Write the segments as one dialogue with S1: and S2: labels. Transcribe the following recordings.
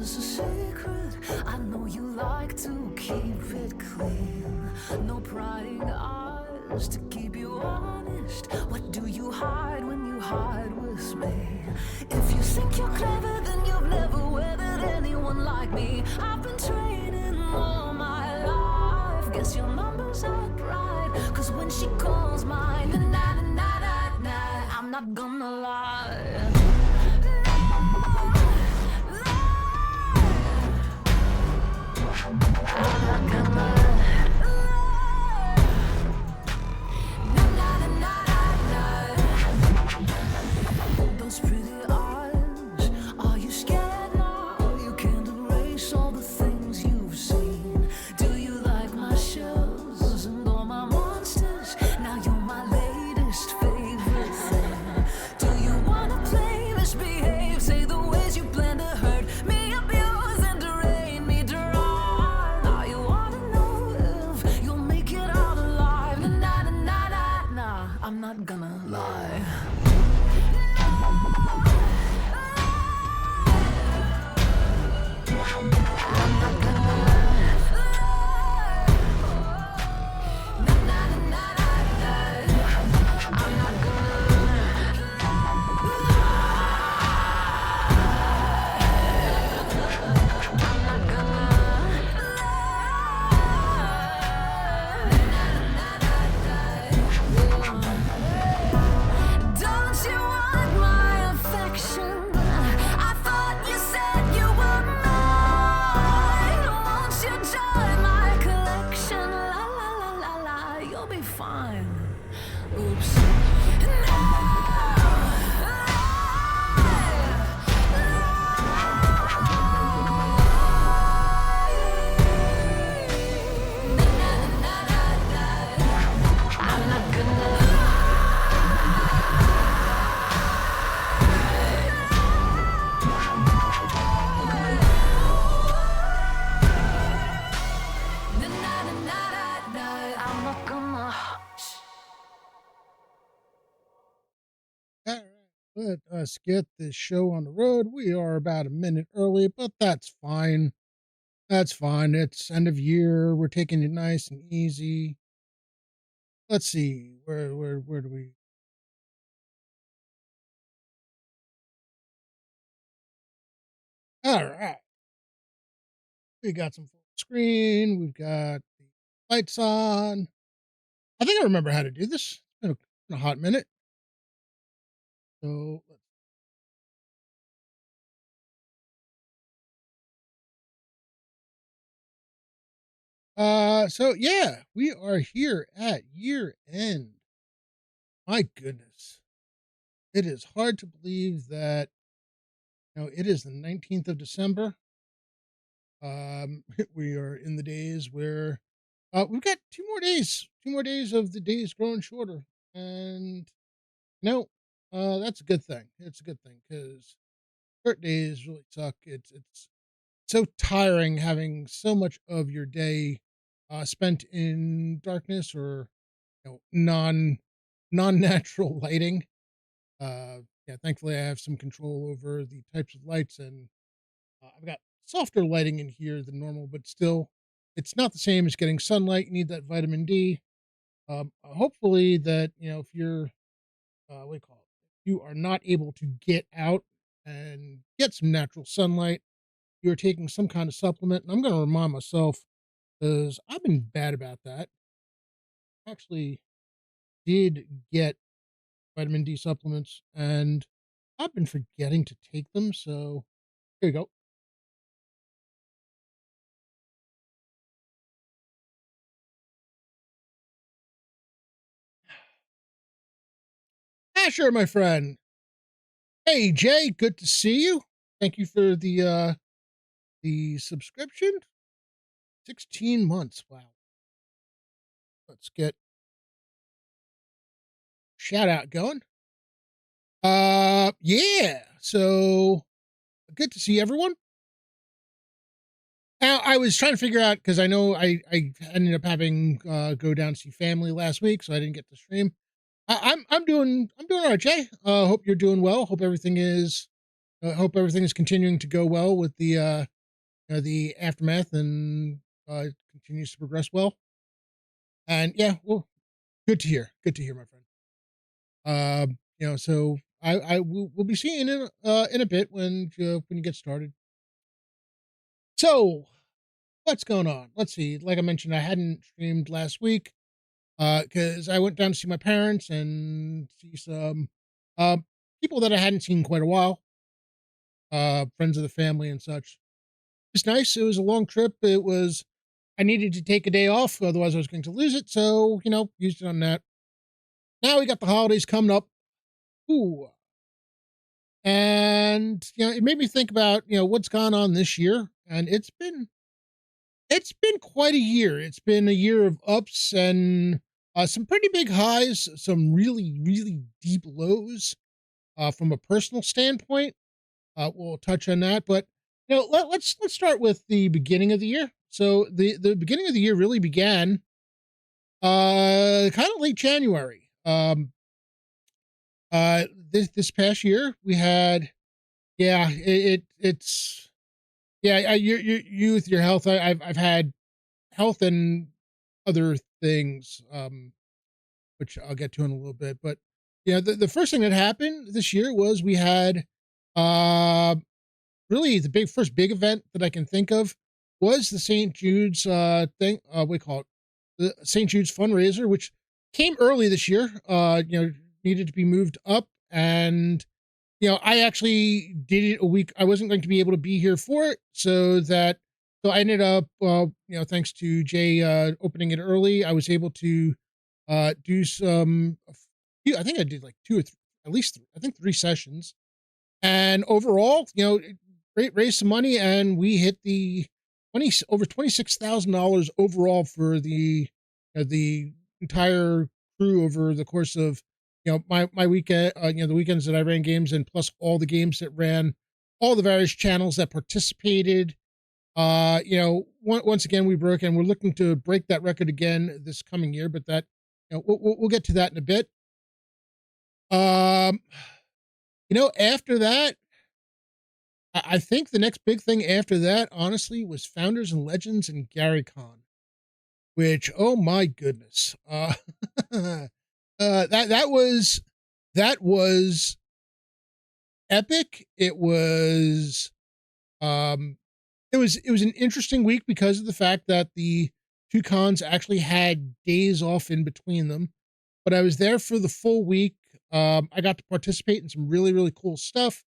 S1: is a secret. I know you like to keep it clean. No prying eyes to keep you honest. What do you hide when you hide with me? If you think you're clever, then you've never weathered anyone like me. I've been training all my life. Guess your numbers are right. Cause when she calls mine, na na na na na, I'm not gonna lie. Those pretty eyes, are you scared now? You can't erase all the things you've seen. Do you like my shows and all my monsters? Now you're my latest favorite thing. Do you wanna play misbehave? Say the ways you plan to hurt me, abuse and drain me dry. Now you wanna know if you'll make it out alive. Na na na na na na, I'm not gonna lie. Don't you want my affection? I thought you said you were mine. Won't you join my collection? La la la la la, you'll be fine. Oops. I'm not gonna. I'm not gonna.
S2: All right, let us get this show on the road. We are about a minute early, but that's fine. That's fine. It's end of year. We're taking it nice and easy. Let's see. Where do we? All right. We got some full screen. We've got the lights on. I think I remember how to do this. It's been a hot minute. So so yeah, we are here at year end. My goodness. It is hard to believe that it is the 19th of December. We are in the days where we've got 2 more days of the days growing shorter. And no, that's a good thing. It's a good thing because short days really suck. It's so tiring having so much of your day spent in darkness or non-natural lighting. Yeah, thankfully I have some control over the types of lights, and I've got softer lighting in here than normal, but still, it's not the same as getting sunlight. You need that vitamin D. Hopefully, that if you're what do you call it? If you are not able to get out and get some natural sunlight, you're taking some kind of supplement. And I'm going to remind myself because I've been bad about that. Actually, did get vitamin D supplements, and I've been forgetting to take them. So here you go. Asher, my friend. Hey Jay, good to see you. Thank you for the subscription. 16 months. Wow. Let's get shout out going. Yeah. So good to see everyone. Now I was trying to figure out because I know I ended up having go down to see family last week, so I didn't get to stream. I'm doing all right, Jay. Hope you're doing well. Hope everything is continuing to go well with the the aftermath and continues to progress well. And yeah, well, good to hear. Good to hear, my friend. So I will we'll be seeing in a bit when you get started. So what's going on? Let's see. Like I mentioned, I hadn't streamed last week because I went down to see my parents and see some um people that I hadn't seen in quite a while, friends of the family and such. It's nice. It was a long trip. It was I needed to take a day off, otherwise I was going to lose it. So, used it on that. Now we got the holidays coming up. Ooh. And it made me think about, what's gone on this year. And it's been quite a year. It's been a year of ups and some pretty big highs, some really, really deep lows from a personal standpoint. We'll touch on that, but let's start with the beginning of the year. So the beginning of the year really began kind of late January. This past year we had yeah it's yeah you with your health. I've had health and other things which I'll get to in a little bit, but yeah, the first thing that happened this year was we had uh really the first big event that I can think of was the St. Jude's thing. We call it the St. Jude's fundraiser, which came early this year. Needed to be moved up, and I actually did it a week. I wasn't going to be able to be here for it, so I ended up, thanks to Jay opening it early, I was able to do I think I did like two or three, at least I think three sessions, and overall, raised some money, and we hit the over $26,000 overall for the entire crew over the course of my weekend, the weekends that I ran games, and plus all the games that ran, all the various channels that participated. Once again we broke, and we're looking to break that record again this coming year, but that we'll get to that in a bit. Um, after that, I think the next big thing after that, honestly, was Founders and Legends and Gary Con, which, oh my goodness, that was epic. Um, it was an interesting week because of the fact that the two cons actually had days off in between them, but I was there for the full week. I got to participate in some really, really cool stuff.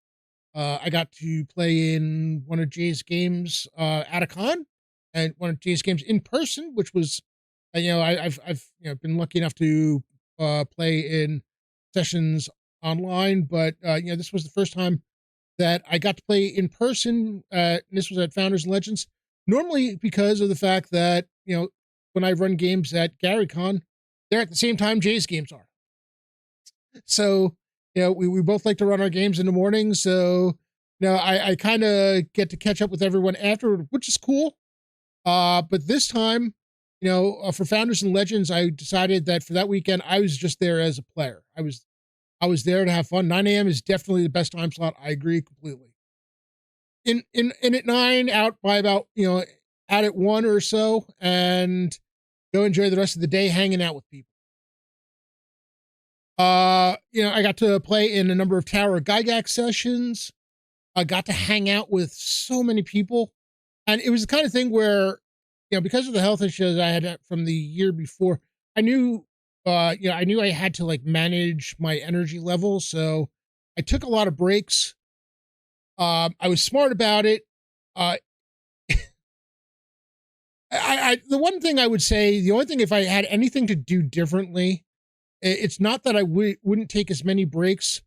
S2: I got to play in one of Jay's games at a con, and one of Jay's games in person, which was, I've been lucky enough to play in sessions online, but this was the first time that I got to play in person. And this was at Founders and Legends. Normally, because of the fact that when I run games at GaryCon, they're at the same time Jay's games are. So we both like to run our games in the morning. So I kind of get to catch up with everyone afterward, which is cool. But this time, for Founders and Legends, I decided that for that weekend, I was just there as a player. I was there to have fun. 9 a.m. is definitely the best time slot. I agree completely. In at 9, out by about out at 1 or so, and go enjoy the rest of the day hanging out with people. I got to play in a number of Tower of Gygax sessions. I got to hang out with so many people, and it was the kind of thing where, because of the health issues I had from the year before, I knew, I knew I had to like manage my energy level. So I took a lot of breaks. I was smart about it. Uh, the one thing I would say, the only thing, if I had anything to do differently, it's not that I wouldn't take as many breaks.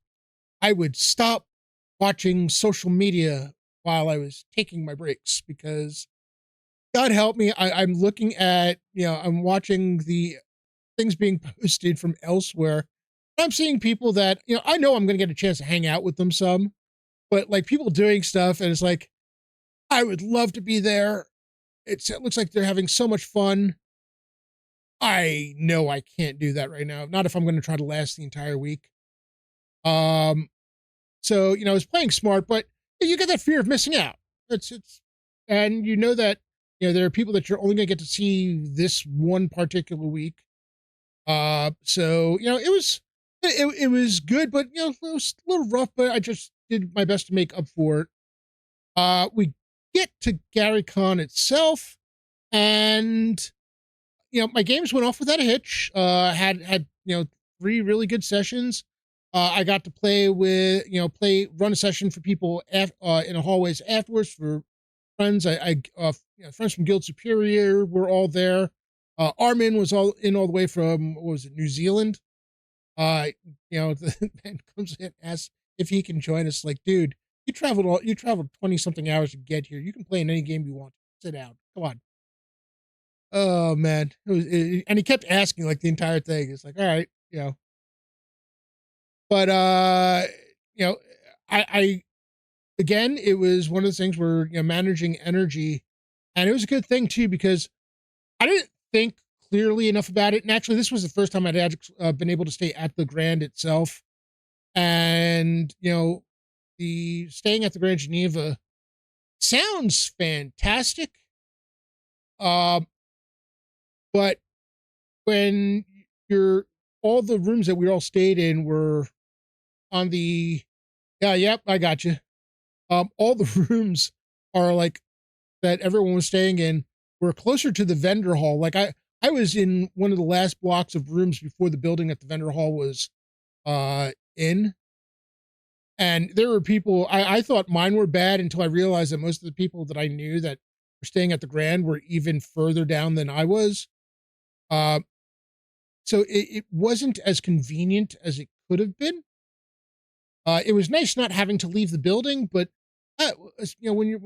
S2: I would stop watching social media while I was taking my breaks, because God help me, I'm looking at, I'm watching the things being posted from elsewhere. I'm seeing people that, I know I'm going to get a chance to hang out with them some, but like people doing stuff, and it's like, I would love to be there. It looks like they're having so much fun. I know I can't do that right now. Not if I'm going to try to last the entire week. Um, so I was playing smart, but you get that fear of missing out. It's and you know that, there are people that you're only gonna get to see this one particular week. So, it was good, but, it was a little rough, but I just did my best to make up for it. We get to Gary Con itself, and, my games went off without a hitch. Had, 3 really good sessions. I got to play with, run a session for people in the hallways afterwards for friends. Friends from Guild Superior were all there. Armin was all the way from, what was it, New Zealand. Uh, the man comes in, asks if he can join us. Like, dude, you traveled 20 something hours to get here. You can play in any game you want. Sit down. Come on. Oh man. And he kept asking like the entire thing. It's like, all right, but you know, I again, it was one of those things where, managing energy, and it was a good thing too, because I didn't think clearly enough about it. And actually, this was the first time I'd been able to stay at the Grand itself. And, the staying at the Grand Geneva sounds fantastic. Um, but when you're all the rooms that we all stayed in were on the, yeah, yep, I got you. All the rooms are like that everyone was staying in were closer to the vendor hall. Like I was in one of the last blocks of rooms before the building that the vendor hall was in. And there were people, I thought mine were bad until I realized that most of the people that I knew that were staying at the Grand were even further down than I was. Uh, so it wasn't as convenient as it could have been. It was nice not having to leave the building, but when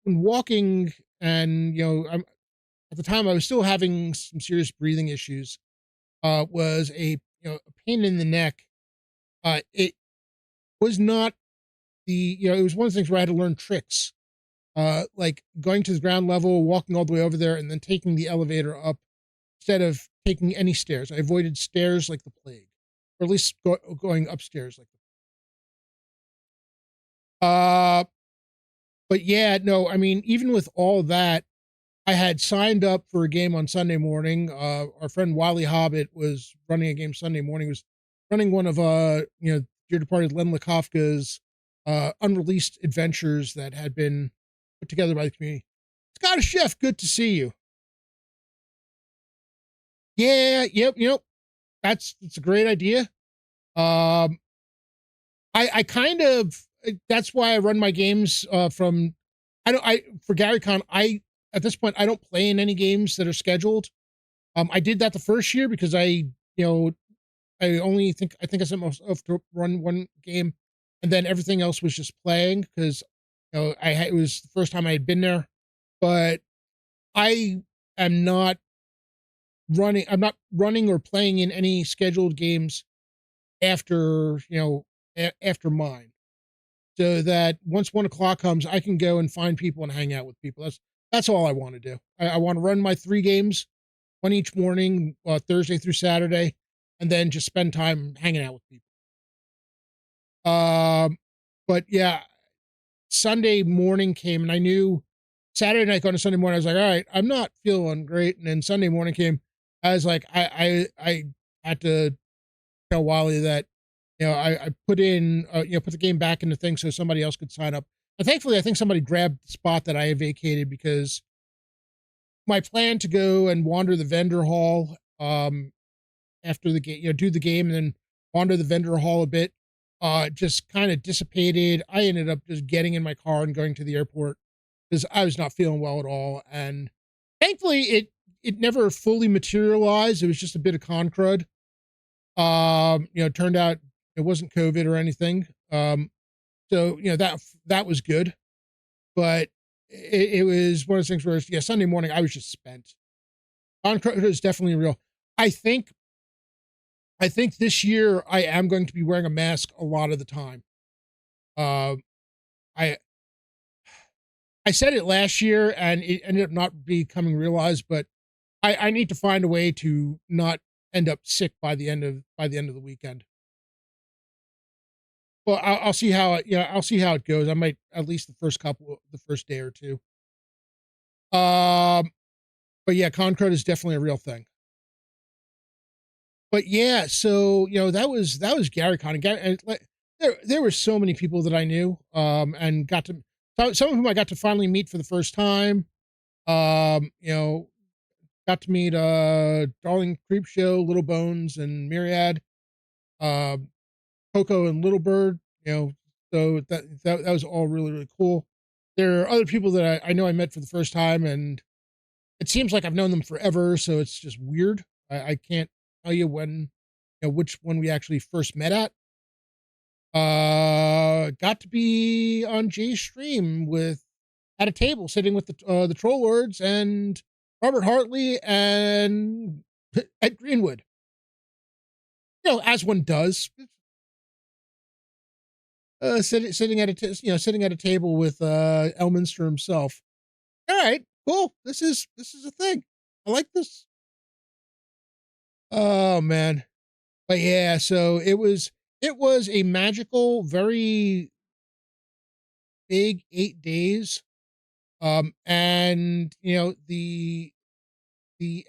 S2: walking, and at the time I was still having some serious breathing issues. Was a pain in the neck. It was not it was one of the things where I had to learn tricks, like going to the ground level, walking all the way over there, and then taking the elevator up instead of taking any stairs. I avoided stairs like the plague, or at least going upstairs like. Uh, but yeah, no, I mean, even with all that, I had signed up for a game on Sunday morning. Our friend Wally Hobbit was running a game Sunday morning. He was running one of dear departed Len Lakofka's unreleased adventures that had been put together by the community. Scottish Chef, good to see you. Yeah, yep. It's a great idea. I kind of, that's why I run my games from, for GaryCon, at this point, I don't play in any games that are scheduled. I did that the first year because I think I sent myself to run one game, and then everything else was just playing because, it was the first time I had been there. But I am not I'm not running or playing in any scheduled games after, after mine. So that once 1 o'clock comes, I can go and find people and hang out with people. That's all I want to do. I want to run my 3 games, one each morning, Thursday through Saturday, and then just spend time hanging out with people. But yeah, Sunday morning came, and I knew Saturday night going to Sunday morning, I was like, all right, I'm not feeling great. And then Sunday morning came, I was like, I had to tell Wally that, I put in, put the game back in the thing so somebody else could sign up. And thankfully, I think somebody grabbed the spot that I had vacated, because my plan to go and wander the vendor hall, after the game, do the game and then wander the vendor hall a bit, just kind of dissipated. I ended up just getting in my car and going to the airport because I was not feeling well at all. And thankfully, it never fully materialized. It was just a bit of con crud. It turned out it wasn't COVID or anything. So that was good, but it was one of those things where, yeah, Sunday morning I was just spent. Con crud is definitely real. I think this year I am going to be wearing a mask a lot of the time. I said it last year and it ended up not becoming realized, but I need to find a way to not end up sick by the end of the weekend. Well, I'll see how it goes. I might, at least the first day or two. Um, but yeah, Concrete is definitely a real thing. But yeah, so that was Gary Con. And like, there were so many people that I knew, and got to some of whom I got to finally meet for the first time. Got to meet Darling Creepshow, Little Bones, and Myriad, um, Coco and Little Bird. So that was all really really cool. There are other people that I know I met for the first time, and it seems like I've known them forever. So it's just weird. I can't tell you which one we actually first met at. Got to be on Jay's stream with at a table sitting with the Troll Lords and Robert Hartley and Ed Greenwood. As one does. Sitting at sitting at a table with Elminster himself. All right, cool. This is a thing. I like this. Oh man. But yeah, so it was a magical, very big 8 days. And the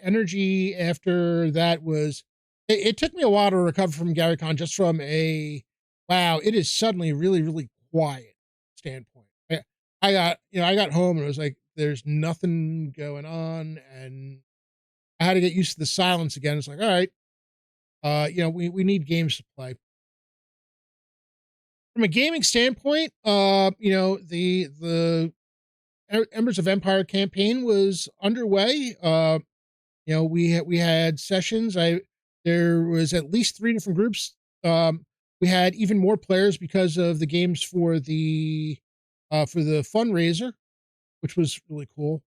S2: energy after that was it took me a while to recover from GaryCon just from a wow, it is suddenly really, really quiet standpoint. I got home and it was like there's nothing going on and I had to get used to the silence again. It's like, all right, we need games to play. From a gaming standpoint, the Embers of Empire campaign was underway. We had sessions. There was at least 3 different groups. We had even more players because of the games for the fundraiser, which was really cool.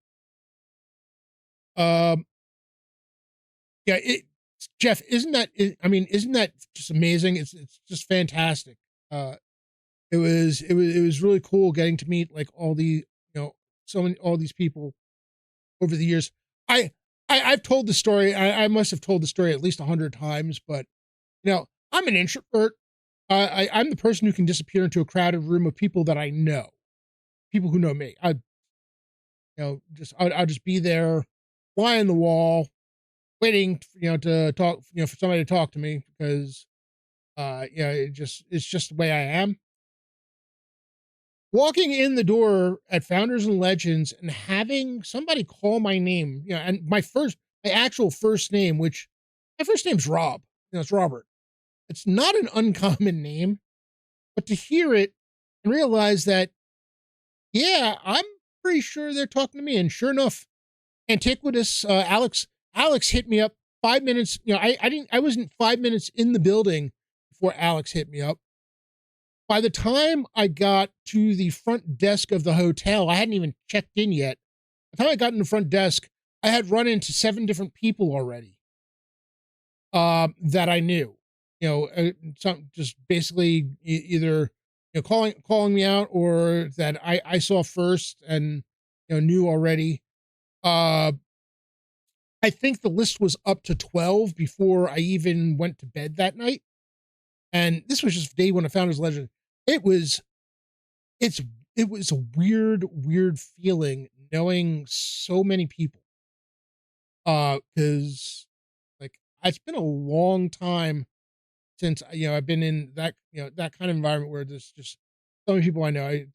S2: Um, yeah, Jeff, isn't that just amazing? It's just fantastic. Uh, it was really cool getting to meet like all these people over the years. I, I've told the story. I must have told the story at least 100 times, but I'm an introvert. I'm the person who can disappear into a crowded room of people that I know, people who know me. I'll just be there, fly on the wall, waiting, to talk, for somebody to talk to me because, it's just the way I am. Walking in the door at Founders and Legends and having somebody call my name, and my actual first name, which my first name's Rob, it's Robert. It's not an uncommon name, but to hear it and realize that, yeah, I'm pretty sure they're talking to me. And sure enough, Antiquitous, Alex hit me up 5 minutes. I wasn't 5 minutes in the building before Alex hit me up. By the time I got to the front desk of the hotel, I hadn't even checked in yet. By the time I got in the front desk, I had run into 7 different people already that I knew. Some just basically either calling me out or that I saw first and knew already. I think the list was up to 12 before I even went to bed that night. And this was just day one of Founders Legend. It was a weird, weird feeling knowing so many people. Cause like it's been a long time since I've been in that kind of environment where there's just so many people I know.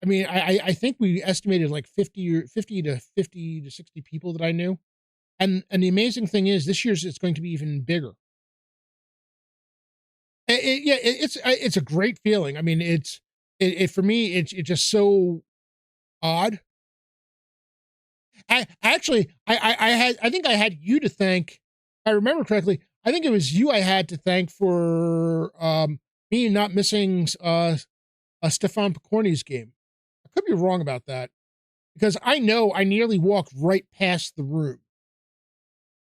S2: I think we estimated like 50 to 60 people that I knew. And the amazing thing is this year's it's going to be even bigger. It's a great feeling. I mean, for me, it's just so odd. I think I had you to thank. If I remember correctly, I think it was you I had to thank for me not missing Stefan Picorni's game. I could be wrong about that because I know I nearly walked right past the room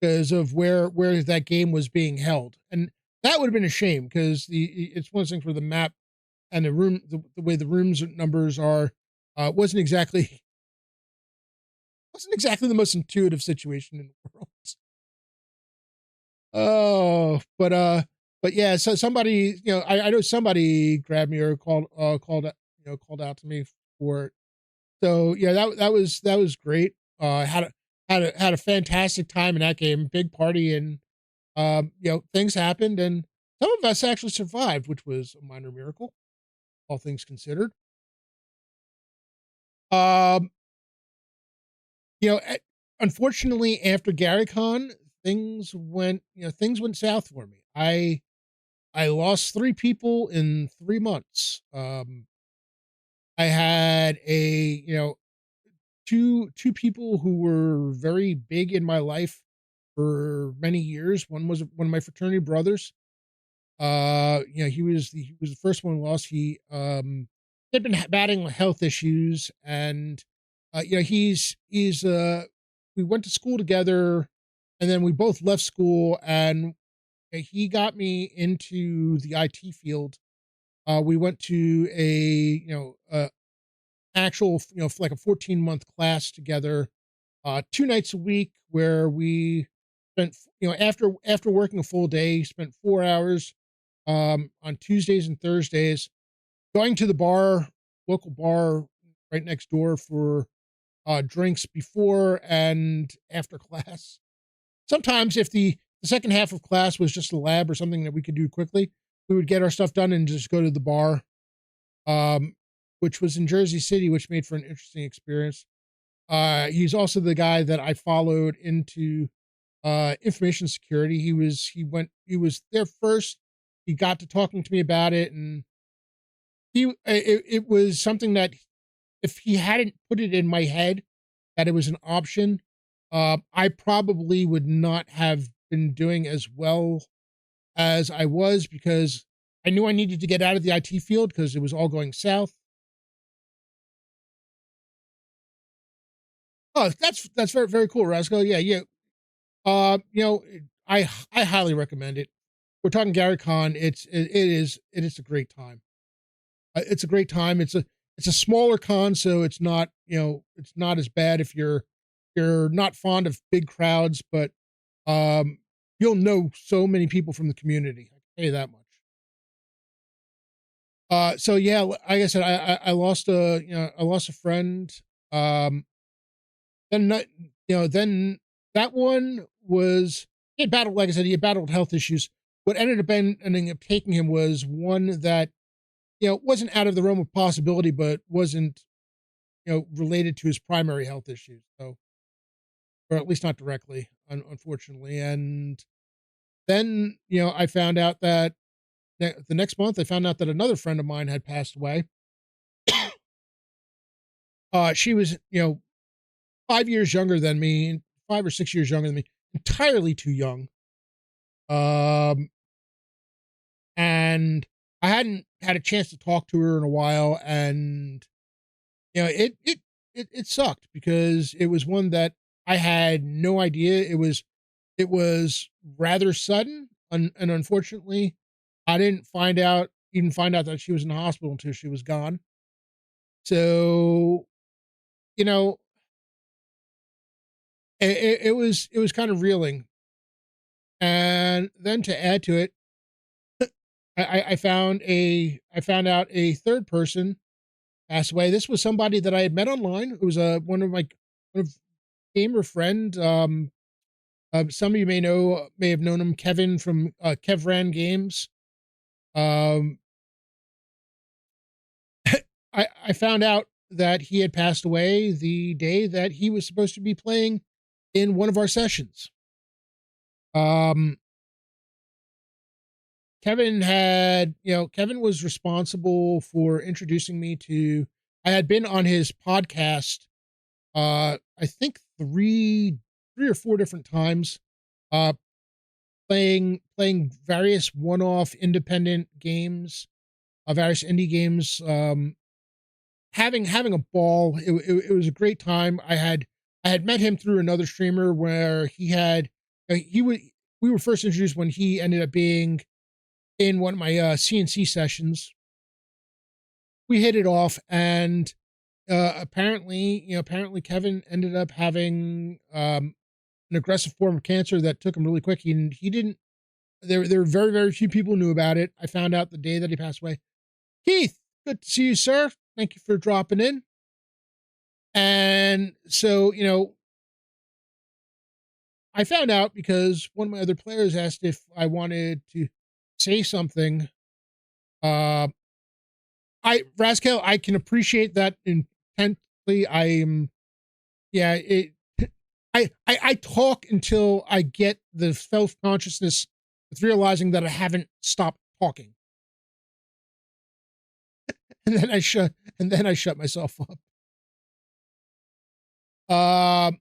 S2: because of where that game was being held, and that would have been a shame because it's one of those things where the map and the room, the way the rooms numbers are, wasn't exactly the most intuitive situation in the world. Oh, but yeah, so somebody, I know somebody grabbed me or called out to me for it. So yeah, that was great. Had a fantastic time in that game, big party, and things happened, and some of us actually survived, which was a minor miracle, all things considered. Um, you know, a- Unfortunately, after GaryCon, things went south for me. I lost 3 people in 3 months. I had two people who were very big in my life for many years. One was one of my fraternity brothers. He was the first one we lost. He had been battling health issues, and we went to school together, and then we both left school, and he got me into the IT field. We went to a actual, like a 14-month class together, 2 nights a week, where we spent, after working a full day, spent 4 hours on Tuesdays and Thursdays, going to the bar, local bar right next door for drinks before and after class. Sometimes, if the second half of class was just a lab or something that we could do quickly, we would get our stuff done and just go to the bar, um, which was in Jersey City, which made for an interesting experience. He's also the guy that I followed into information security. He was there first. He got to talking to me about it, and it was something that, if he hadn't put it in my head that it was an option, I probably would not have been doing as well as I was, because I knew I needed to get out of the IT field because it was all going south. Oh, that's very, very cool, Roscoe. Yeah, yeah. I highly recommend it. We're talking Gary Con. It is a great time. It's a great time. It's a smaller con, so it's not as bad if you're not fond of big crowds, but um, you'll know so many people from the community. I can tell you that much. So yeah, like I said, I lost a friend. Um, then that, then that one was, he had battled, like I said, he had battled health issues. What ending up taking him was one that, wasn't out of the realm of possibility, but wasn't, related to his primary health issues. So, or at least not directly, unfortunately. And then, I found out that the next month, I found out that another friend of mine had passed away. She was, 5 years younger than me, 5 or 6 years younger than me, entirely too young. Um, and I hadn't had a chance to talk to her in a while, and it sucked because it was one that I had no idea. It was rather sudden, and unfortunately, I didn't find out that she was in the hospital until she was gone. So, you know, it was kind of reeling. And then to add to it, I found out a third person passed away. This was somebody that I had met online. It was one of gamer friend. Some of you may have known him, Kevin from Kevran Games. Um, I found out that he had passed away the day that he was supposed to be playing in one of our sessions. Um, Kevin was responsible for introducing me to. I had been on his podcast, I think three or four different times, uh, playing various one-off independent games, various indie games. Having a ball. It was a great time. I had met him through another streamer where he would we were first introduced when he ended up being in one of my CNC sessions. We hit it off, and apparently Kevin ended up having an aggressive form of cancer that took him really quick. He didn't. There were very, very few people knew about it. I found out the day that he passed away. Keith, good to see you, sir. Thank you for dropping in. And so, I found out because one of my other players asked if I wanted to say something. Uh, Rascal, I can appreciate that intently. I am, yeah, I talk until I get the self consciousness with realizing that I haven't stopped talking, and then I shut myself up. Um,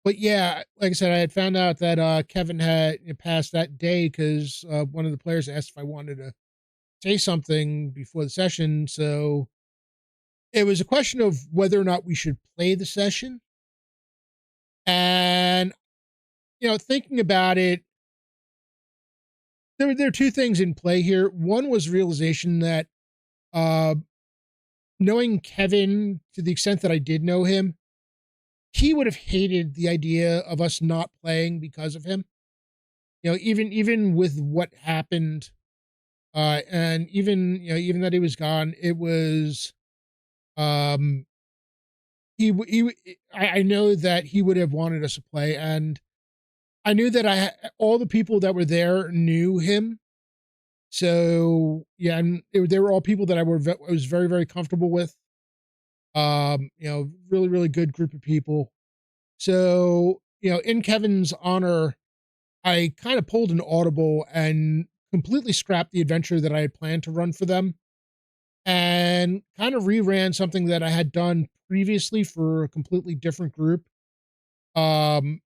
S2: but yeah, like I said, I had found out that Kevin had passed that day because one of the players asked if I wanted to say something before the session. So it was a question of whether or not we should play the session. And thinking about it, there are two things in play here. One was realization that uh, knowing Kevin to the extent that I did know him, he would have hated the idea of us not playing because of him. Even with what happened, and even that he was gone, it was um I know that he would have wanted us to play, and I knew that all the people that were there knew him. So yeah, and they were all people that I was very very comfortable with. Really really good group of people. So in Kevin's honor, I kind of pulled an audible and completely scrapped the adventure that I had planned to run for them, and kind of reran something that I had done previously for a completely different group. Um,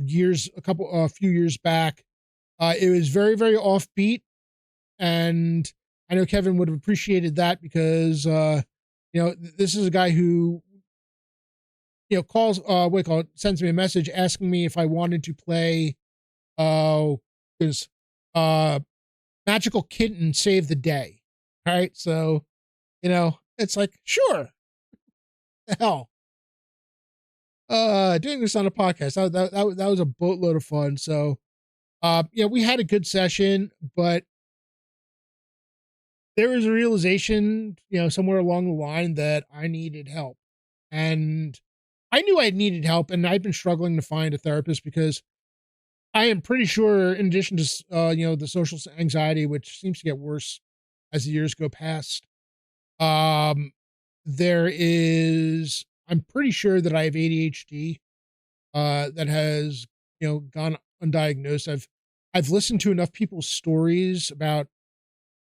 S2: a few years back. It was very, very offbeat, and I know Kevin would have appreciated that because this is a guy who calls sends me a message asking me if I wanted to play his uh Magical Kitten Save the Day. All right, so it's like sure, the hell. Doing this on a podcast that was a boatload of fun. So we had a good session, but there was a realization, somewhere along the line that I needed help. And I knew I needed help, and I've been struggling to find a therapist because I am pretty sure, in addition to, the social anxiety, which seems to get worse as the years go past, um, I'm pretty sure that I have ADHD, that has, gone undiagnosed. I've listened to enough people's stories about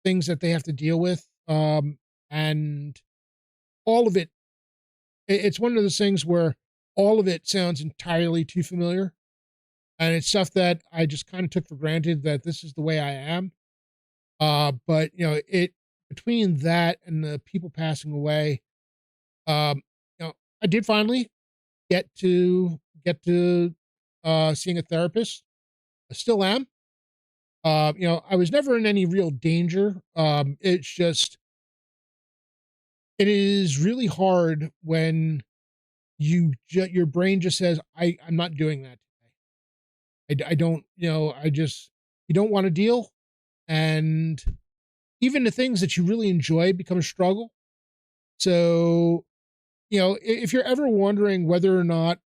S2: things that they have to deal with. And all of it's one of those things where all of it sounds entirely too familiar. And it's stuff that I just kind of took for granted that this is the way I am. But between that and the people passing away, um, I did finally get to seeing a therapist. I still am. I was never in any real danger. It is really hard when your brain just says, I'm not doing that today. I don't, I just, you don't want to deal. And even the things that you really enjoy become a struggle. So, if you're ever wondering whether or not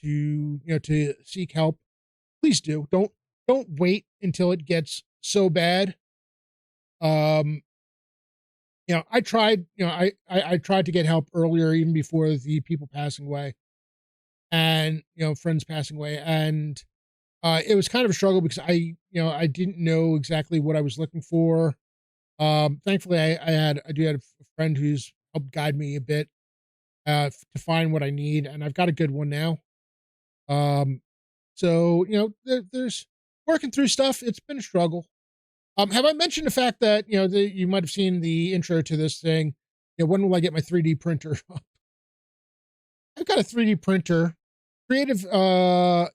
S2: to seek help, please do. Don't wait until it gets so bad. Um, I tried, I tried to get help earlier, even before the people passing away and, friends passing away. And it was kind of a struggle because I didn't know exactly what I was looking for. Thankfully I do have a friend who's helped guide me a bit, to find what I need. And I've got a good one now. Um, so, there's working through stuff. It's been a struggle. Have I mentioned the fact that, you might have seen the intro to this thing? When will I get my 3D printer? I've got a 3D printer, creative, was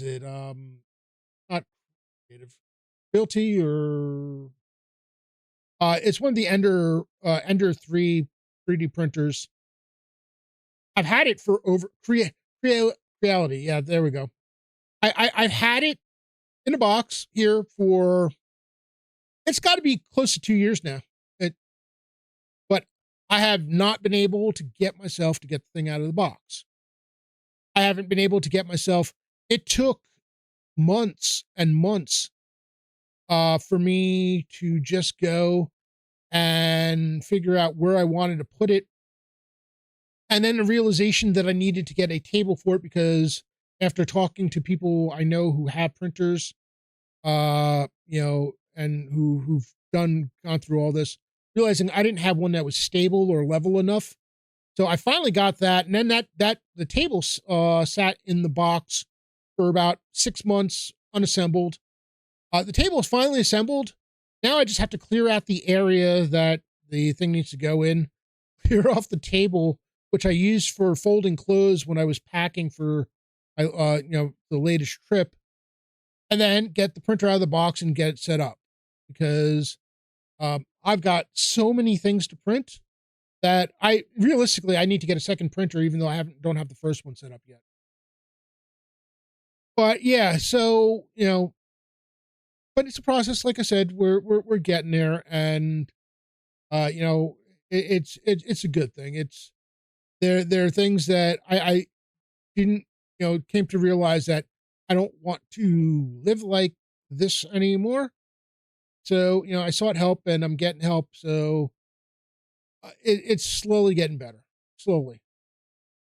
S2: it, not creative, Realty or, it's one of the Ender 3 3D printers. I've had it for over reality. Yeah, there we go. I've had it in a box here for, it's got to be close to 2 years now. It, but I have not been able to get myself to get the thing out of the box. I haven't been able to get myself. It took months and months for me to just go and figure out where I wanted to put it. And then the realization that I needed to get a table for it because after talking to people I know who have printers, and who've gone through all this, realizing I didn't have one that was stable or level enough. So I finally got that, and then that the table sat in the box for about 6 months unassembled. The table is finally assembled. Now I just have to clear out the area that the thing needs to go in, clear off the table, which I used for folding clothes when I was packing for, the latest trip, and then get the printer out of the box and get it set up because I've got so many things to print that I need to get a second printer, even though don't have the first one set up yet. But yeah, so but it's a process. Like I said, we're getting there, and it's a good thing. It's there are things that I didn't came to realize that I don't want to live like this anymore. So I sought help, and I'm getting help. So it's slowly getting better. Slowly,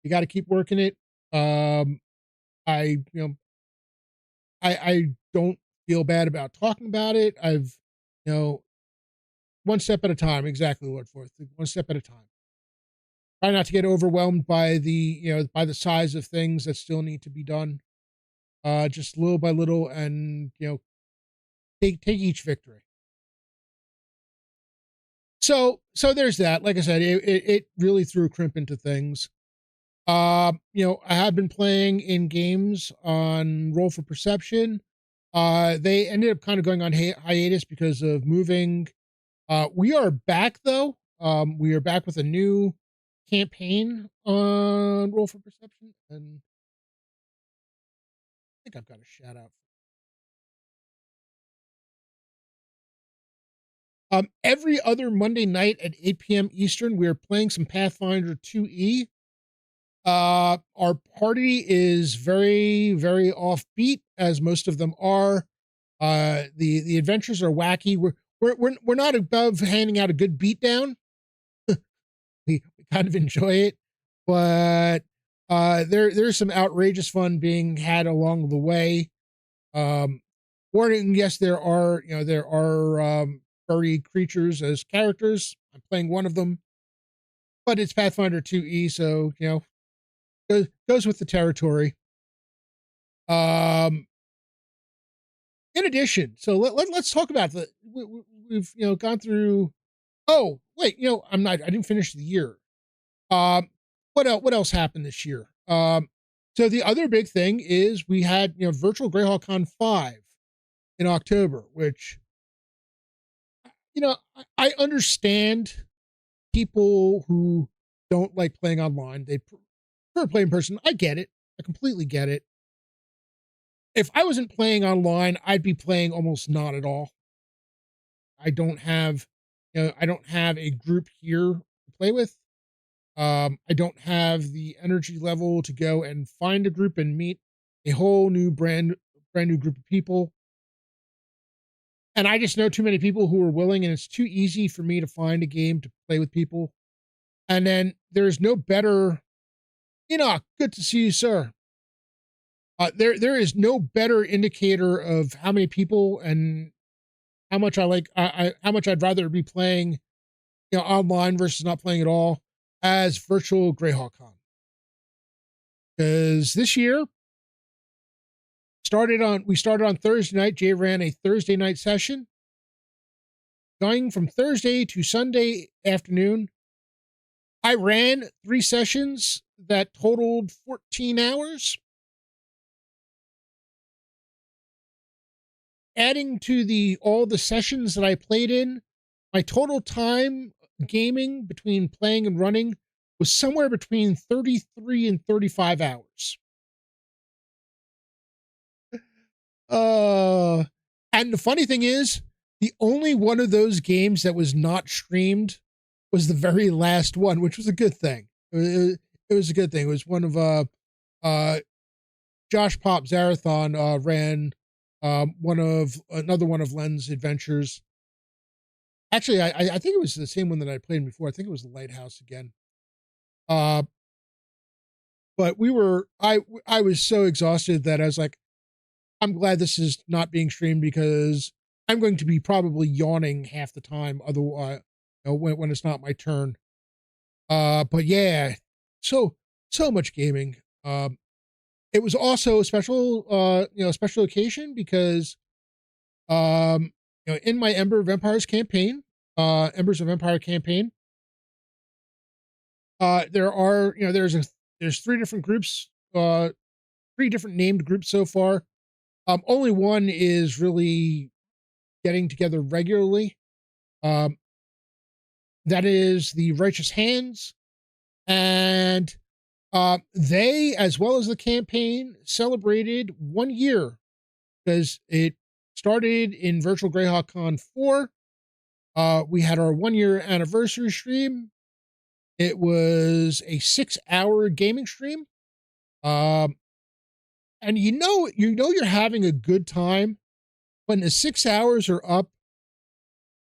S2: you got to keep working it. I I don't feel bad about talking about it. I've you know one step at a time. Exactly, Lord Forth. One step at a time. Try not to get overwhelmed by by the size of things that still need to be done. Just little by little, and take each victory. So there's that. Like I said, it really threw a crimp into things. I have been playing in games on Roll for Perception. They ended up kind of going on hiatus because of moving. We are back though. We are back with a new campaign on Roll for Perception, and I think I've got a shout out. Every other Monday night at 8 p.m. Eastern, we're playing some Pathfinder 2E. Our party is very, very offbeat, as most of them are. The adventures are wacky. We're not above handing out a good beatdown. we kind of enjoy it, but there's some outrageous fun being had along the way. Warning, yes, there are furry creatures as characters. I'm playing one of them, but it's Pathfinder 2E, so goes with the territory. In addition, so let's talk about we've gone through. Oh wait, I didn't finish the year. What else happened this year? So the other big thing is we had virtual GreyhawkCon 5 in October, which I understand people who don't like playing online. They prefer playing in person. I get it. I completely get it. If I wasn't playing online, I'd be playing almost not at all. I don't have a group here to play with. I don't have the energy level to go and find a group and meet a whole new brand new group of people. And I just know too many people who are willing, and it's too easy for me to find a game to play with people. And then there's no better, good to see you, sir. There is no better indicator of how many people and how much how much I'd rather be playing, online versus not playing at all, as virtual GreyhawkCon. Because this year we started on Thursday night. Jay ran a Thursday night session. Going from Thursday to Sunday afternoon, I ran 3 sessions that totaled 14 hours. Adding to all the sessions that I played in, my total time gaming between playing and running was somewhere between 33 and 35 hours. And the funny thing is, the only one of those games that was not streamed was the very last one, which was a good thing. It was a good thing. It was one of uh Josh Pop Zarathon ran one of another one of Len's adventures. Actually, I think it was the same one that I played before. I think it was the Lighthouse again. Uh, but I was so exhausted that I was like, I'm glad this is not being streamed because I'm going to be probably yawning half the time. Otherwise, when it's not my turn. But yeah, so so much gaming. It was also a special, special occasion because, in my Ember of Empires campaign, Embers of Empire campaign, there are, there's three different groups, three different named groups so far. Only one is really getting together regularly. Um, that is the Righteous Hands, and they, as well as the campaign, celebrated 1 year because it started in Virtual Greyhawk Con 4. We had our 1 year anniversary stream. It was a 6-hour gaming stream. Um, and you're having a good time when the 6 hours are up.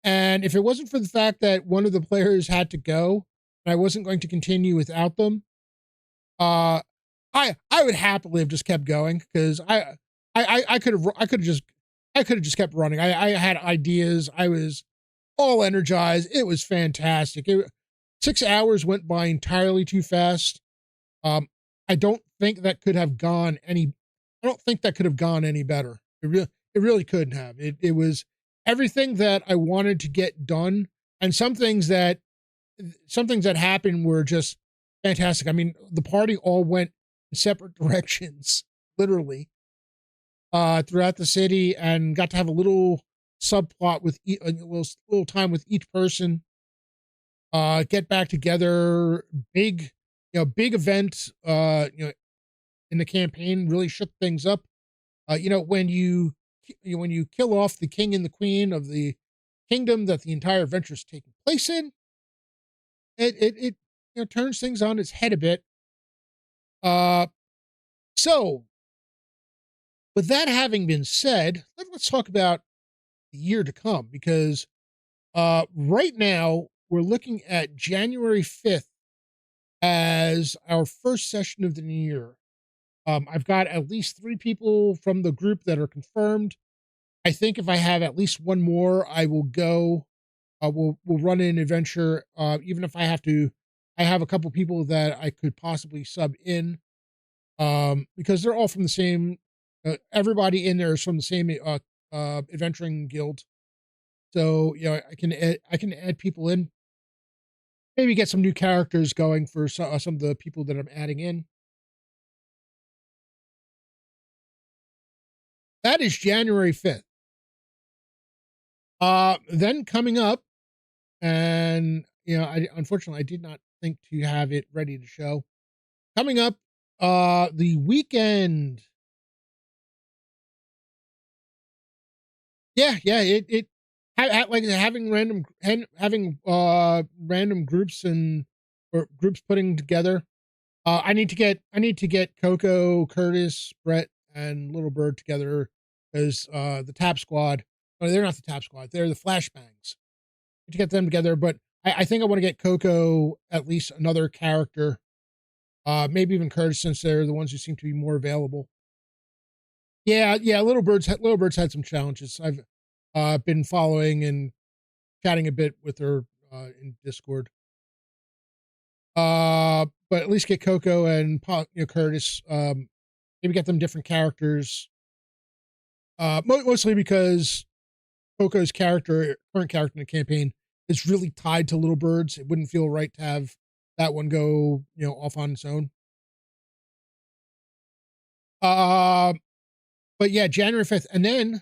S2: And if it wasn't for the fact that one of the players had to go, and I wasn't going to continue without them, uh, I would happily have just kept going because I could have just kept running. I had ideas. I was all energized. It was fantastic. 6 hours went by entirely too fast. Um, I don't think that could have gone any. I don't think that could have gone any better. It really couldn't have. It was everything that I wanted to get done, and some things that happened were just fantastic. I mean, the party all went in separate directions, literally, throughout the city, and got to have a little subplot with a little time with each person. Get back together, big event. In the campaign, really shook things up. When you kill off the king and the queen of the kingdom that the entire adventure is taking place in, it turns things on its head a bit. Uh, so with that having been said, let's talk about the year to come because right now we're looking at January 5th as our first session of the new year. I've got at least 3 people from the group that are confirmed. I think if I have at least one more, I will go. We'll run an adventure. Even if I have to, I have a couple people that I could possibly sub in. Because they're all from the same. Everybody in there is from the same adventuring guild. So I can add people in. Maybe get some new characters going for some of the people that I'm adding in. That is January 5th. Then coming up, and unfortunately I did not think to have it ready to show. Coming up, the weekend. Yeah, like having random groups or groups putting together. I need to get Coco, Curtis, Brett, and Little Bird together as the Tap Squad. Oh, they're not the Tap Squad. They're the Flashbangs. To get them together, but I think I want to get Coco at least another character. Maybe even Curtis since they're the ones who seem to be more available. Yeah. Little Bird's had some challenges. I've been following and chatting a bit with her in Discord. But at least get Coco and Curtis. Maybe get them different characters. Mostly because Coco's current character in the campaign is really tied to Little Bird's. It wouldn't feel right to have that one go, off on its own. But yeah, January 5th. And then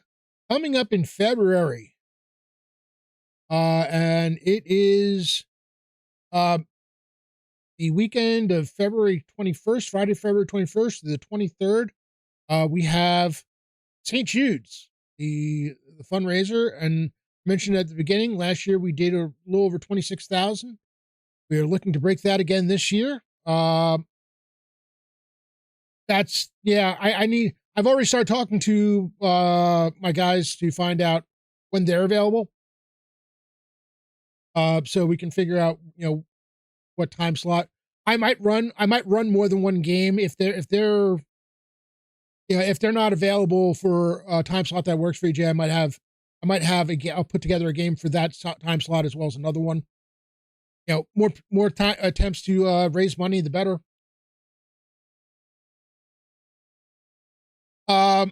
S2: coming up in February, and it is the weekend of February 21st, Friday, February 21st to the 23rd, we have St. Jude's, the fundraiser. And mentioned at the beginning, last year we did a little over 26,000. We are looking to break that again this year. That's yeah. I've already started talking to my guys to find out when they're available, so we can figure out what time slot. I might run more than one game if they're not available for a time slot that works for EJ. I might have I'll put together a game for that time slot as well as another one. More time attempts to raise money, the better. Um,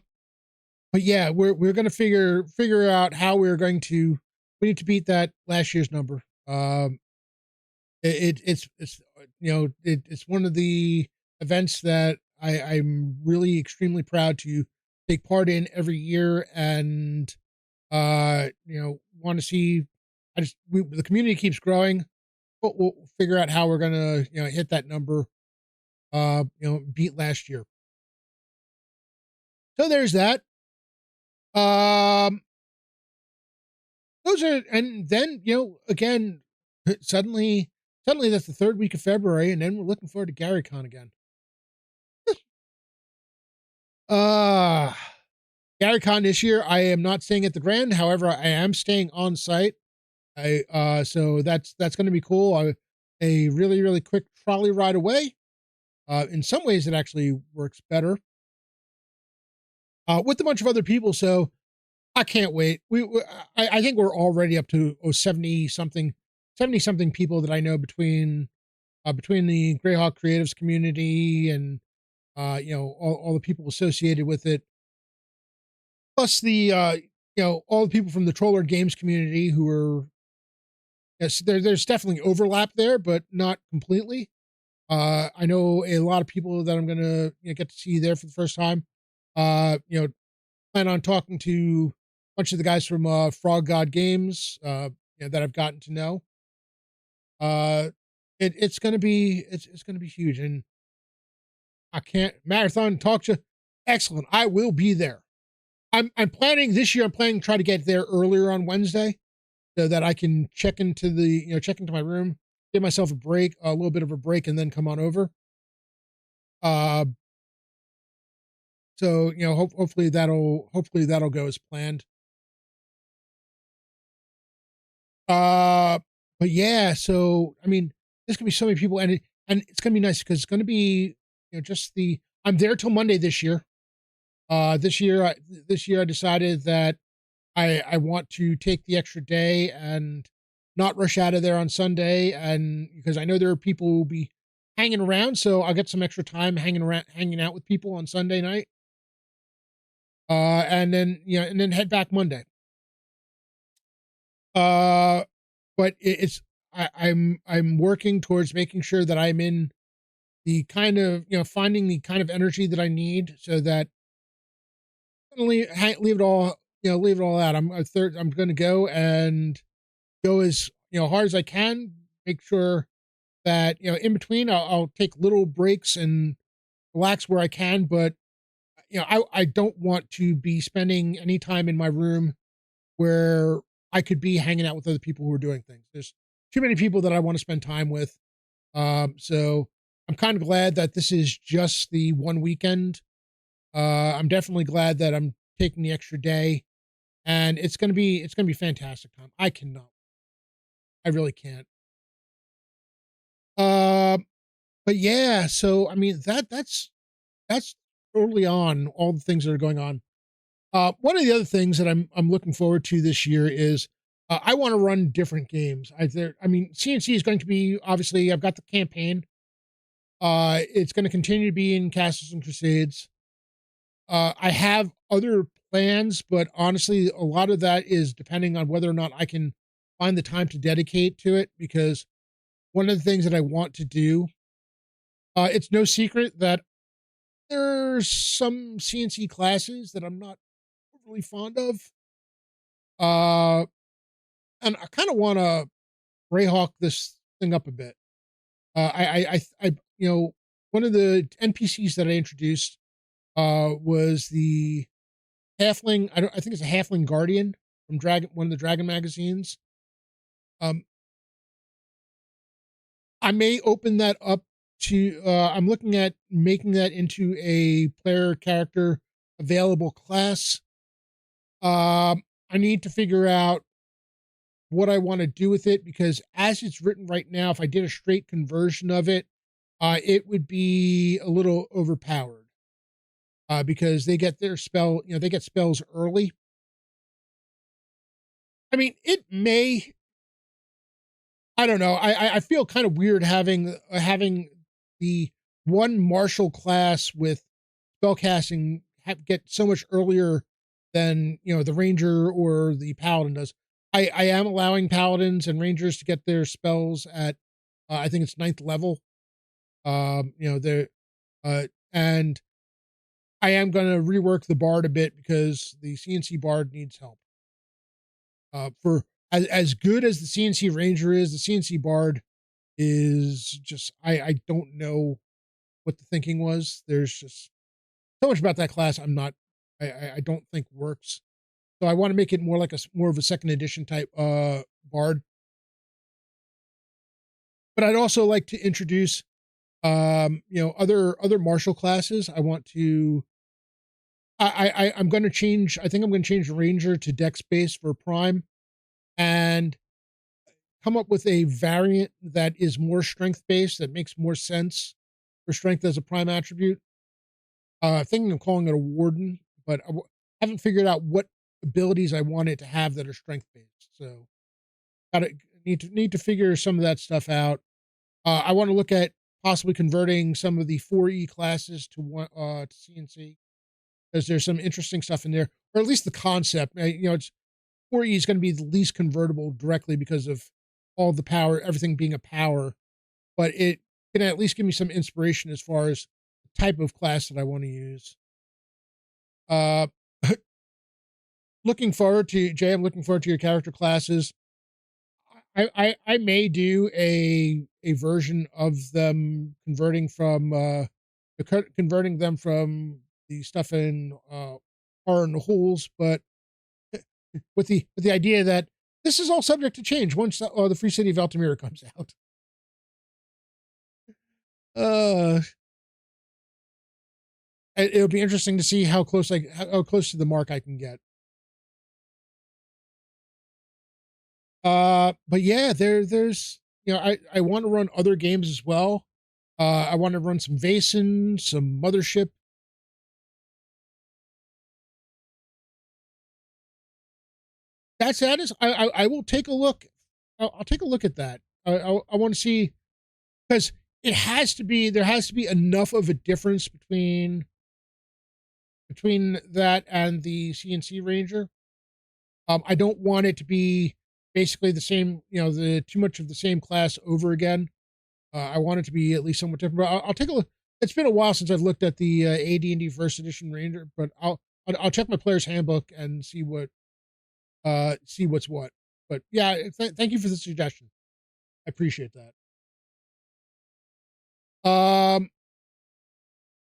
S2: but yeah, we're gonna figure out how we're going to. We need to beat that last year's number. It's it's one of the events that I'm really extremely proud to take part in every year, and want to see. The community keeps growing, but we'll figure out how we're gonna hit that number. Beat last year. So there's that. Um, those are, and then again, suddenly, suddenly that's the third week of February, and then we're looking forward to GaryCon again. Uh GaryCon this year, I am not staying at the Grand. However, I am staying on site. So that's going to be cool. A really really quick trolley ride away. In some ways, it actually works better. With a bunch of other people, so I can't wait. I think we're already up to 70 something people that I know between the Greyhawk Creatives community and all the people associated with it, plus the all the people from the Troller Games community who are yes, there's definitely overlap there, but not completely. I know a lot of people that I'm gonna get to see there for the first time. Plan on talking to a bunch of the guys from Frog God Games that I've gotten to know. Uh, it's gonna be it's gonna be huge, and I can't marathon talk to. Excellent, I will be there. I'm planning this year. I'm planning to try to get there earlier on Wednesday, so that I can check into my room, give myself a little bit of a break, and then come on over. Uh, so hopefully that'll go as planned. Uh, but yeah, so I mean, there's gonna be so many people, and it's gonna be nice because it's gonna be just the. I'm there till Monday this year. This year I decided that I want to take the extra day and not rush out of there on Sunday, and because I know there are people who will be hanging around, so I'll get some extra time hanging out with people on Sunday night. And then head back Monday. Uh, but I'm working towards making sure that I'm in the kind of finding the kind of energy that I need so that leave it all leave it all out. I'm going to go and go as hard as I can. Make sure that in between I'll take little breaks and relax where I can. But I don't want to be spending any time in my room where I could be hanging out with other people who are doing things. There's too many people that I want to spend time with. So I'm kind of glad that this is just the one weekend. I'm definitely glad that I'm taking the extra day, and it's gonna be fantastic time. I cannot. I really can't. Um, but yeah, so I mean that's totally on all the things that are going on. One of the other things that I'm looking forward to this year is I want to run different games. I mean, CNC is going to be obviously. I've got the campaign. It's going to continue to be in Castles and Crusades. I have other plans, but honestly, a lot of that is depending on whether or not I can find the time to dedicate to it. Because one of the things that I want to do, it's no secret that there's some CNC classes that I'm not really fond of. Uh, and I kind of want to Greyhawk this thing up a bit. One of the NPCs that I introduced was the halfling. I think it's a halfling guardian from one of the Dragon magazines. Um, I may open that up to. I'm looking at making that into a player character available class. I need to figure out what I want to do with it because as it's written right now, if I did a straight conversion of it, it would be a little overpowered because they get their spell, they get spells early. I mean, it may. I don't know. I feel kind of weird having the one martial class with spellcasting get so much earlier than the ranger or the paladin does. I am allowing paladins and rangers to get their spells at I think it's ninth level. They're and I am going to rework the bard a bit because the CNC bard needs help. For as good as the CNC ranger is, the CNC bard is just I don't know what the thinking was. There's just so much about that class I don't think works. So I want to make it more like more of a second edition type bard. But I'd also like to introduce other martial classes. I want to I'm going to change. I think I'm going to change Ranger to Dex base for Prime, and come up with a variant that is more strength based that makes more sense for strength as a Prime attribute. Thinking of calling it a Warden, but haven't figured out what abilities I want it to have that are strength based. So, gotta need to figure some of that stuff out. I want to look at possibly converting some of the 4E classes to to CNC because there's some interesting stuff in there, or at least the concept. It's 4E is going to be the least convertible directly because of all the power, everything being a power, but it can at least give me some inspiration as far as the type of class that I want to use. Uh, looking forward to Jay. I'm looking forward to your character classes. I may do a version of them converting them from the stuff in Horror in the Holes, but with the idea that this is all subject to change once the Free City of Altamira comes out. Uh, it'll be interesting to see how close to the mark I can get. But yeah, there's I want to run other games as well. I want to run some Vaesen, some Mothership. That is I will take a look. I'll take a look at that. I want to see because there has to be enough of a difference between that and the CNC Ranger. I don't want it to be basically the same, the too much of the same class over again. I want it to be at least somewhat different. But I'll take a look. It's been a while since I've looked at the AD&D First Edition Ranger, but I'll check my player's handbook and see what's what. But yeah, thank you for the suggestion. I appreciate that.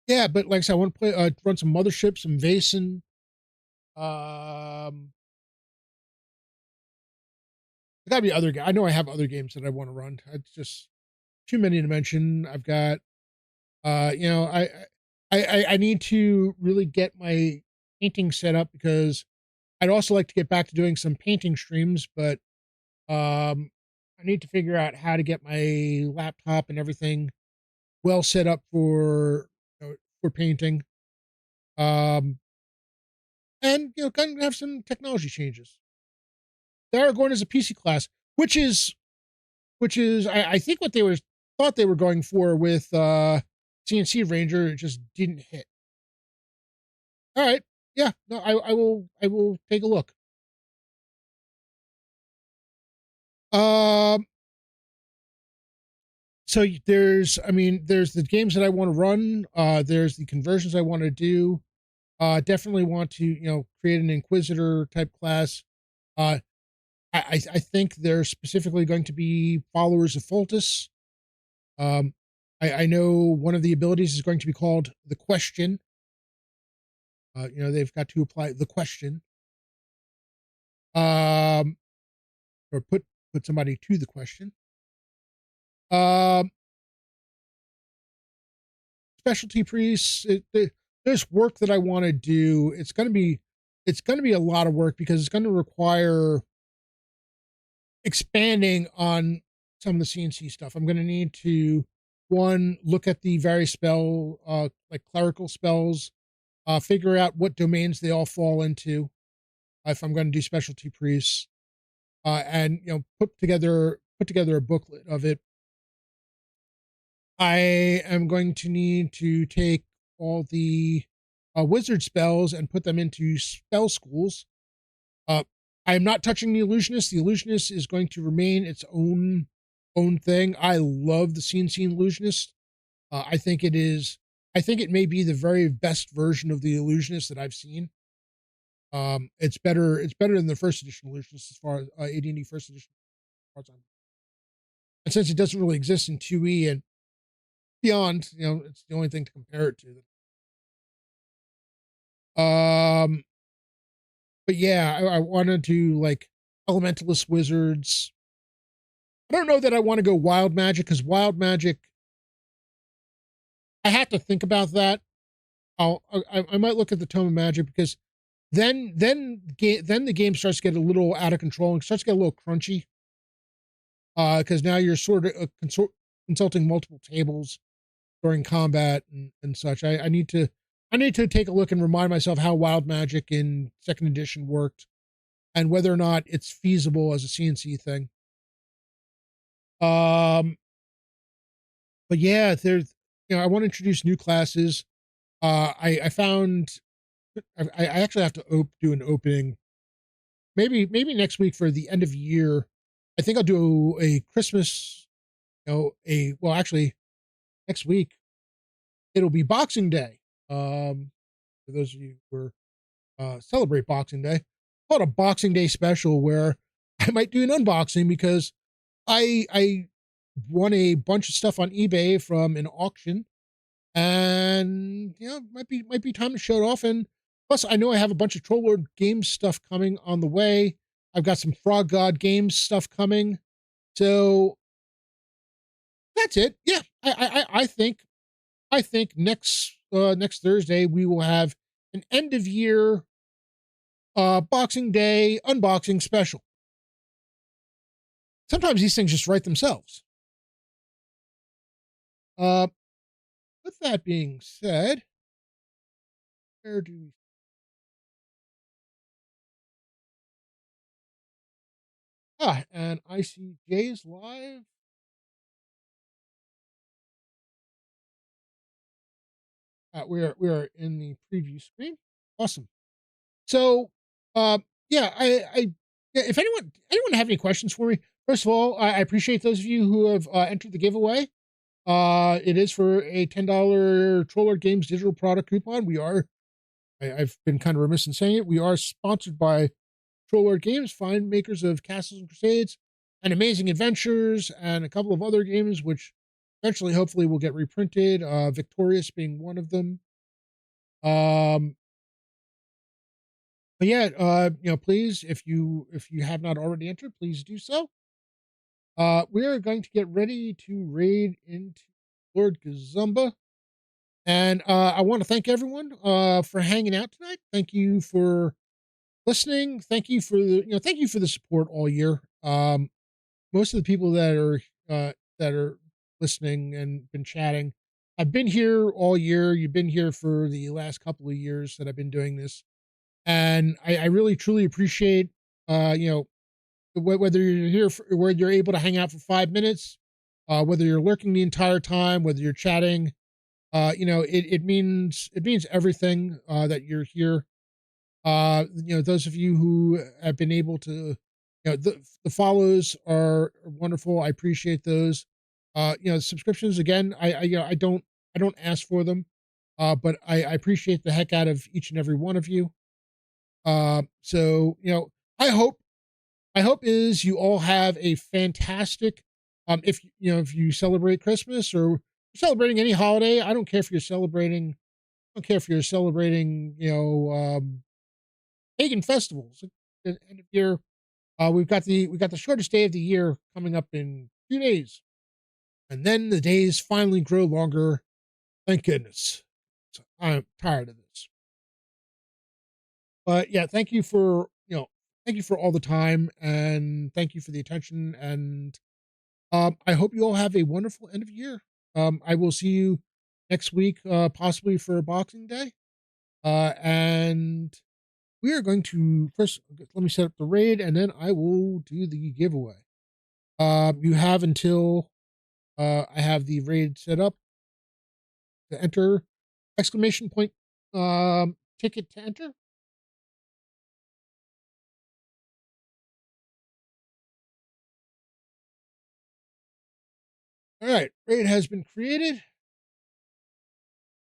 S2: Yeah, but like I said, I want to run some Mothership, some Vaesen. There gotta be other. I know I have other games that I want to run. It's just too many to mention. I've got, I need to really get my painting set up because I'd also like to get back to doing some painting streams, but I need to figure out how to get my laptop and everything well set up for painting. Um, and kind of have some technology changes. Aragorn is a PC class, which is I think what thought they were going for with CNC Ranger. It just didn't hit. All right, yeah, no, I will take a look. Um, so there's the games that I want to run. There's the conversions I want to do. Definitely want to create an Inquisitor type class. I think they're specifically going to be followers of Foltest. I know one of the abilities is going to be called the Question. They've got to apply the question, or put somebody to the question. Um, Specialty priests. There's work that I want to do. It's going to be a lot of work because it's going to require expanding on some of the CNC stuff. I'm going to need to one look at the various like clerical spells, figure out what domains they all fall into. If I'm going to do specialty priests, and put together a booklet of it. I am going to need to take all the wizard spells and put them into spell schools. Uh, I am not touching the illusionist. The illusionist is going to remain its own thing. I love the CNC illusionist. I think it is. I think it may be the very best version of the illusionist that I've seen. It's better. It's better than the first edition illusionist as far as AD&D first edition. And since it doesn't really exist in 2E and beyond, it's the only thing to compare it to. But yeah, I wanted to like elementalist wizards. I don't know that I want to go wild magic because wild magic, I have to think about that. I might look at the Tome of Magic because then the game starts to get a little out of control and starts to get a little crunchy. Because now you're sort of consulting multiple tables during combat and such. I need to take a look and remind myself how wild magic in second edition worked and whether or not it's feasible as a CNC thing. But yeah, I want to introduce new classes. I found I actually have to do an opening maybe next week for the end of year. I think I'll do a Christmas, actually next week it'll be Boxing Day. For those of you who celebrate Boxing Day, called a Boxing Day special where I might do an unboxing because I won a bunch of stuff on eBay from an auction, and might be time to show it off. And plus, I know I have a bunch of Troll Lord Games stuff coming on the way. I've got some Frog God Games stuff coming, so that's it. Yeah, I think next Thursday we will have an end of year Boxing Day unboxing special. Sometimes these things just write themselves. With that being said, where do we? And I see Jay's live. We are in the preview screen. Awesome. So, yeah, yeah, if anyone have any questions for me, first of all, I appreciate those of you who have entered the giveaway. It is for a $10 Troller Games digital product coupon. I've been kind of remiss in saying it. We are sponsored by Troller Games, fine makers of Castles and Crusades and Amazing Adventures and a couple of other games, which eventually, hopefully, will get reprinted. Victorious being one of them. But yeah, please, if you have not already entered, please do so. We are going to get ready to raid into Lord Gazumba. And I want to thank everyone for hanging out tonight. Thank you for listening. Thank you for the support all year. Most of the people that are listening and been chatting, I've been here all year. You've been here for the last couple of years that I've been doing this. And I really truly appreciate whether you're here whether you're able to hang out for 5 minutes, whether you're lurking the entire time, whether you're chatting. It means everything that you're here. Those of you who have been able to, the follows are wonderful. I appreciate those. Subscriptions again. I don't ask for them, but I appreciate the heck out of each and every one of you. So I hope is you all have a fantastic, if you celebrate Christmas or celebrating any holiday. I don't care if you're celebrating, pagan festivals. At the end of year, we've got the shortest day of the year coming up in 2 days. And then the days finally grow longer. Thank goodness. So I'm tired of this. But yeah, thank you for all the time and thank you for the attention. And I hope you all have a wonderful end of year. I will see you next week, possibly for Boxing Day. And we are going to first let me set up the raid and then I will do the giveaway. You have until I have the raid set up to enter exclamation point ticket to enter. All right, raid has been created.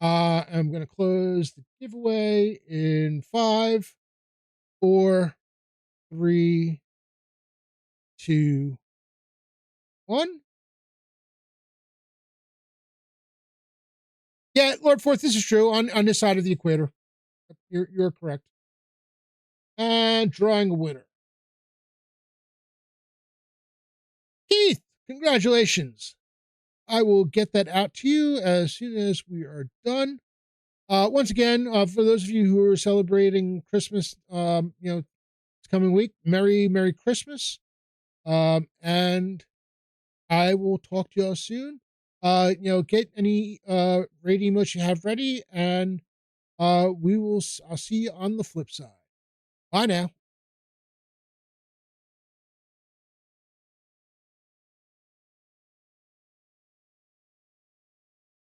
S2: I'm going to close the giveaway in 5, 4, 3, 2, 1. Yeah, Lord Fourth, this is true on this side of the equator. You're correct. And drawing a winner. Keith, congratulations. I will get that out to you as soon as we are done. Once again, for those of you who are celebrating Christmas, it's coming week. Merry Christmas. And I will talk to y'all soon. Get any raid emotes you have ready, and I'll see you on the flip side. Bye now.